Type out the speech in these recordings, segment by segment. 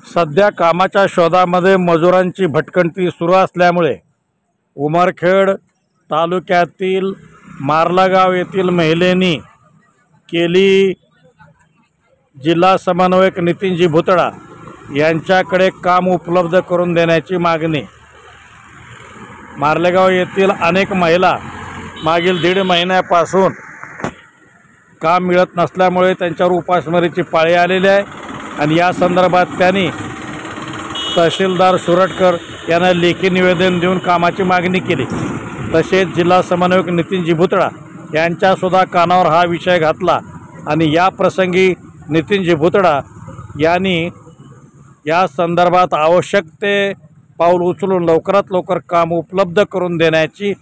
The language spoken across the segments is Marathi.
सध्या कामाच्या शोधामध्ये मजुरांची भटकंती सुरू असल्यामुळे उमरखेड तालुक्यातील मार्लगाव येथील महिलेनी केली जिल्हा समन्वयक नितीनजी भुतडा यांच्याकडे काम उपलब्ध करून देण्याची मागणी। मार्लेगाव येथील अनेक महिला मागील 1.5 महिन्यापासून काम मिळत नसल्यामुळे त्यांच्यावर उपासमारीची पाळी आलेली आहे आणि या संदर्भात त्यांनी तहसीलदार सुरटकर यांना लेखी निवेदन देऊन कामाची मागणी केली। तसेच जिल्हा समन्वयक नितीनजी भुतडा यांच्यासुद्धा कानावर हा विषय घातला आणि या प्रसंगी नितीनजी भुतडा यांनी या संदर्भात आवश्यक ते पाऊल उचलून लवकरात लवकर काम उपलब्ध करून देण्याची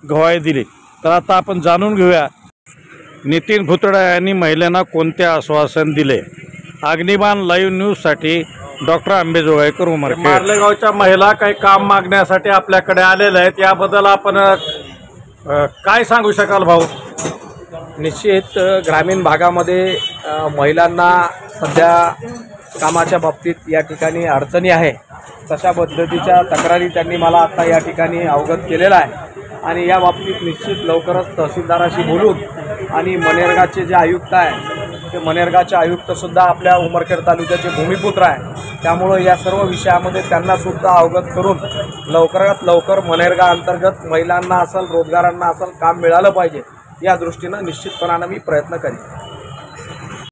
ग्वाही दिली। तर आता आपण जाणून घेऊया नितीन भुतडा यांनी महिलांना कोणते आश्वासन दिले। अग्निबाण लाईव्ह न्यूजसाठी डॉक्टर अंबेजोगाईकर उमरखेड। मार्लेगावच्या महिला काही काम मागण्यासाठी आपल्याकडे आलेल्या आहेत, याबद्दल आपण काय सांगू शकाल भाऊ? निश्चित ग्रामीण भागामध्ये महिलांना सध्या कामाच्या बाबतीत या ठिकाणी अडचणी आहे। तशा पद्धतीच्या तक्रारी त्यांनी मला आता या ठिकाणी अवगत केलेला आहे आणि या बाबतीत निश्चित लवकरच तहसीलदाराशी बोलून आणि मनरेगाचे जे आयुक्त आहे ते मनरेगाचे आयुक्तसुद्धा आपल्या उमरखेड तालुक्याचे भूमिपुत्र आहे, त्यामुळं या सर्व विषयामध्ये त्यांनासुद्धा अवगत करून लवकरात लवकर मनरेगा अंतर्गत महिलांना असेल रोजगारांना असेल काम मिळालं पाहिजे या दृष्टीनं निश्चितपणानं मी प्रयत्न करेन।